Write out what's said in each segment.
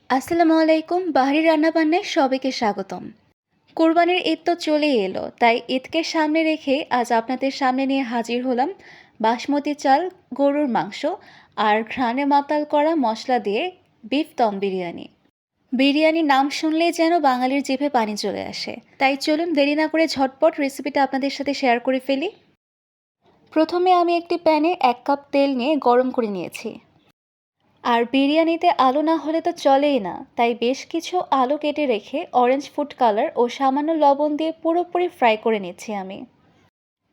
আসসালামু আলাইকুম। বাহারি রান্নাবান্নায় সবাইকে স্বাগতম। কোরবানির ঈদ তো চলেই এলো, তাই ঈদকে সামনে রেখে আজ আপনাদের সামনে নিয়ে হাজির হলাম বাসমতি চাল, গরুর মাংস আর ঘ্রাণে মাতাল করা মশলা দিয়ে বিফ দম বিরিয়ানি। বিরিয়ানির নাম শুনলেই যেন বাঙালির জিভে পানি চলে আসে। তাই চলুন দেরি না করে ঝটপট রেসিপিটা আপনাদের সাথে শেয়ার করে ফেলি। প্রথমে আমি একটি প্যানে 1 কাপ তেল নিয়ে গরম করে নিয়েছি। আর বিরিয়ানিতে আলু না হলে তো চলেই না, তাই বেশ কিছু আলু কেটে রেখে অরেঞ্জ ফুড কালার ও সামান্য লবণ দিয়ে পুরোপুরি ফ্রাই করে নিচ্ছি আমি।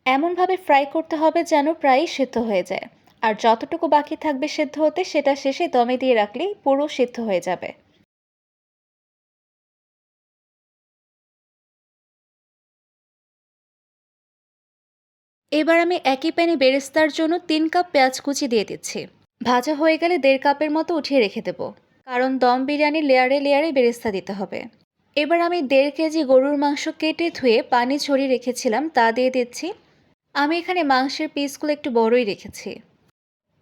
এমনভাবে ফ্রাই করতে হবে যেন প্রায়ই সেদ্ধ হয়ে যায়। আর যতটুকু বাকি থাকবে সেদ্ধ হতে সেটা শেষে দমে দিয়ে রাখলেই পুরো সেদ্ধ হয়ে যাবে। এবার আমি একই প্যানে বেরেস্তার জন্য 3 কাপ পেঁয়াজ কুচি দিয়ে দিচ্ছি। ভাজা হয়ে গেলে 1.5 কাপের মতো উঠিয়ে রেখে দেবো, কারণ দম বিরিয়ানি লেয়ারে লেয়ারে বেরেস্তা দিতে হবে। এবার আমি 1.5 কেজি গরুর মাংস কেটে ধুয়ে পানি ঝরিয়ে রেখেছিলাম, তা দিয়ে দিচ্ছি। আমি এখানে মাংসের পিসগুলো একটু বড়ই রেখেছি।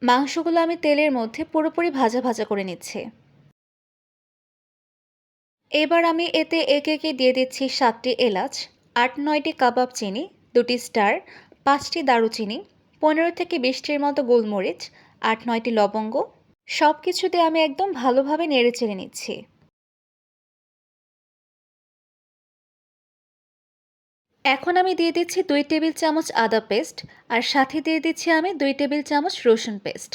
মাংসগুলো আমি তেলের মধ্যে পুরোপুরি ভাজা ভাজা করে নিচ্ছি। এবার আমি এতে একে একে দিয়ে দিচ্ছি 7টি এলাচ, 8-9টি কাবাব চিনি, 2টি স্টার, 5টি দারুচিনি, 15 থেকে 20টির মতো গোলমরিচ, 8-9টি লবঙ্গ। সব কিছু দিয়ে আমি একদম ভালোভাবে নেড়ে চেড়ে নিচ্ছি। এখন আমি দিয়ে দিচ্ছি 2 টেবিল চামচ আদা পেস্ট, আর সাথে দিয়ে দিচ্ছি আমি 2 টেবিল চামচ রসুন পেস্ট।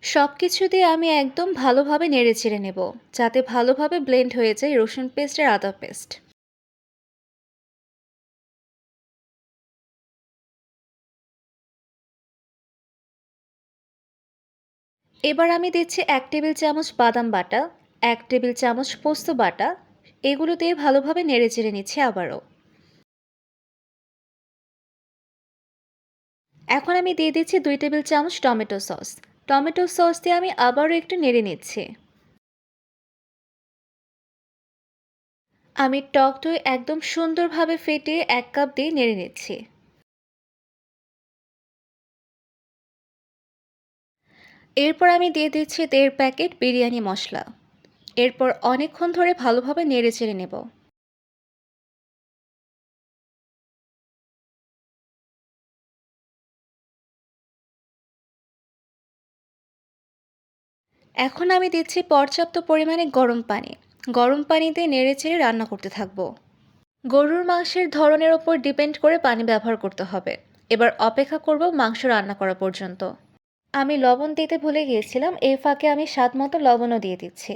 সব কিছু দিয়ে আমি একদম ভালোভাবে নেড়ে চেড়ে নেব, যাতে ভালোভাবে ব্লেন্ড হয়ে যায় রসুন পেস্ট আর আদা পেস্ট। এবার আমি দিচ্ছি 1 টেবিল চামচ বাদাম বাটা, 1 টেবিল চামচ পোস্ত বাটা। এগুলো দিয়ে ভালোভাবে নেড়ে চেড়ে নিচ্ছি আবারও। এখন আমি দিয়ে দিচ্ছি 2 টেবিল চামচ টমেটো সস। টমেটো সস দিয়ে আমি আবারও একটু নেড়ে নিচ্ছি। আমি টক দই একদম সুন্দরভাবে ফেটিয়ে 1 কাপ দিয়ে নেড়ে নিচ্ছি। এরপর আমি দিয়ে দিচ্ছি 1.5 প্যাকেট বিরিয়ানি মশলা। এরপর অনেকক্ষণ ধরে ভালোভাবে নেড়ে চেড়ে নেব। এখন আমি দিচ্ছি পর্যাপ্ত পরিমাণে গরম পানি। গরম পানি দিয়ে নেড়ে চেড়ে রান্না করতে থাকবো। গরুর মাংসের ধরনের ওপর ডিপেন্ড করে পানি ব্যবহার করতে হবে। এবার অপেক্ষা করব মাংস রান্না করা পর্যন্ত। আমি লবণ দিতে ভুলে গিয়েছিলাম, এই ফাঁকে আমি স্বাদ মতো লবণও দিয়ে দিচ্ছি।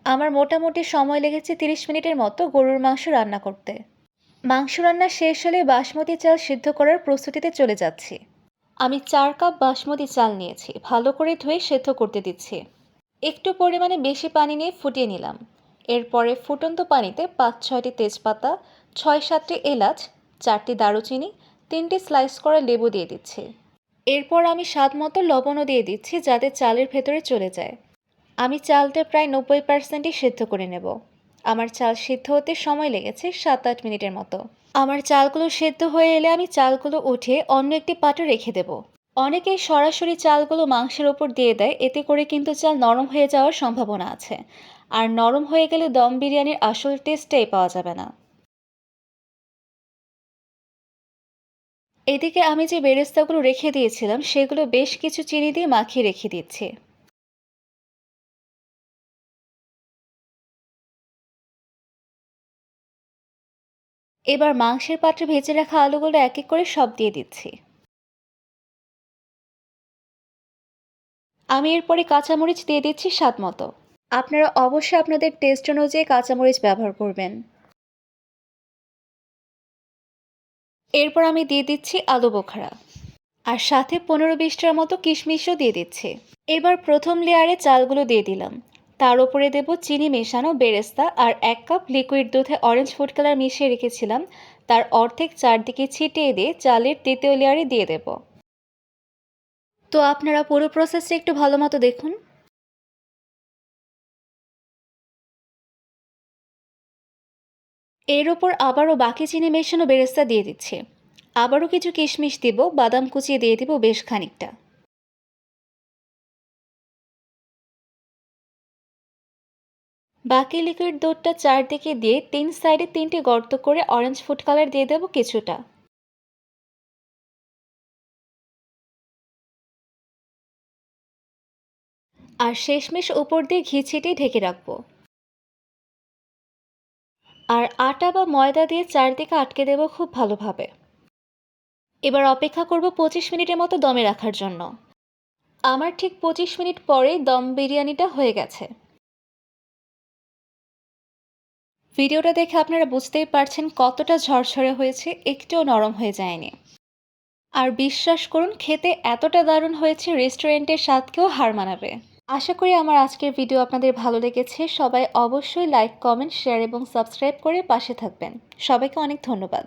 আমার মোটামুটি সময় লেগেছে 30 মিনিটের মতো গরুর মাংস রান্না করতে। মাংস রান্না শেষ হলে বাসমতি চাল সিদ্ধ করার প্রস্তুতিতে চলে যাচ্ছি। আমি 4 কাপ বাসমতি চাল নিয়েছি, ভালো করে ধুয়ে সেদ্ধ করতে দিচ্ছি। একটু পরিমাণে বেশি পানি নিয়ে ফুটিয়ে নিলাম। এরপরে ফুটন্ত পানিতে 5-6টি তেজপাতা, 6-7টি এলাচ, 4টি দারুচিনি, 3টি স্লাইস করা লেবু দিয়ে দিচ্ছি। এরপর আমি স্বাদ মতো লবণও দিয়ে দিচ্ছি, যাতে চালের ভেতরে চলে যায়। আমি চালটা প্রায় 90%ই সেদ্ধ করে নেব। আমার চাল সিদ্ধ হতে সময় লেগেছে 7-8 মিনিটের মতো। আমার চালগুলো সেদ্ধ হয়ে এলে আমি চালগুলো উঠিয়ে অন্য একটি পাত্রে রেখে দেব। অনেকেই সরাসরি চালগুলো মাংসের ওপর দিয়ে দেয়, এতে করে কিন্তু চাল নরম হয়ে যাওয়ার সম্ভাবনা আছে। আর নরম হয়ে গেলে দম বিরিয়ানির আসল টেস্টটাই পাওয়া যাবে না। এদিকে আমি যে বেরেস্তাগুলো রেখে দিয়েছিলাম সেগুলো বেশ কিছু চিনি দিয়ে মাখিয়ে রেখে দিচ্ছি। এবার মাংসের পাত্রে ভেজে রাখা আলুগুলো এক এক করে সব দিয়ে দিচ্ছি। আমি এরপরে কাঁচামরিচ দিয়ে দিচ্ছি স্বাদ মতো। আপনারা অবশ্যই আপনাদের টেস্ট অনুযায়ী কাঁচামরিচ ব্যবহার করবেন। এরপর আমি দিয়ে দিচ্ছি আলু বোখারা, আর সাথে 15-20টার মতো কিশমিশও দিয়ে দিচ্ছি। এবার প্রথম লেয়ারে চালগুলো দিয়ে দিলাম। তার উপরে দেব চিনি মেশানো বেরেস্তা আর 1 কাপ লিকুইড দুধে অরেঞ্জ ফুড কালার মিশিয়ে রেখেছিলাম, তার অর্ধেক চারদিকে ছিটিয়ে দিয়ে চালের দ্বিতীয় লেয়ারে দিয়ে দেব। তো আপনারা পুরো প্রসেসটা একটু ভালো মতো দেখুন। এর ওপর আবারও বাকি চিনি মেশানো বেরেস্তা দিয়ে দিচ্ছি। আবারও কিছু কিশমিশ দিব, বাদাম কুচিয়ে দিয়ে দিব বেশ খানিকটা। বাকি লিকুইড দুধটা চারদিকে দিয়ে 3 সাইডে 3টি গর্ত করে অরেঞ্জ ফুড কালার দিয়ে দেবো কিছুটা। আর শেষমেশ উপর দিয়ে ঘি ছিটিয়ে ঢেকে রাখবো। আর আটা বা ময়দা দিয়ে চারদিকে আটকে দেবো খুব ভালোভাবে। এবার অপেক্ষা করব 25 মিনিটের মতো দমে রাখার জন্য। আমার ঠিক 25 মিনিট পরেই দম বিরিয়ানিটা হয়ে গেছে। ভিডিওটা দেখে আপনারা বুঝতেই পারছেন কতটা ঝরঝরে হয়েছে, একটুও নরম হয়ে যায়নি। আর বিশ্বাস করুন খেতে এতটা দারুণ হয়েছে রেস্টুরেন্টের স্বাদকেও হার মানাবে। আশা করি আমার আজকের ভিডিও আপনাদের ভালো লেগেছে। সবাই অবশ্যই লাইক, কমেন্ট, শেয়ার এবং সাবস্ক্রাইব করে পাশে থাকবেন। সবাইকে অনেক ধন্যবাদ।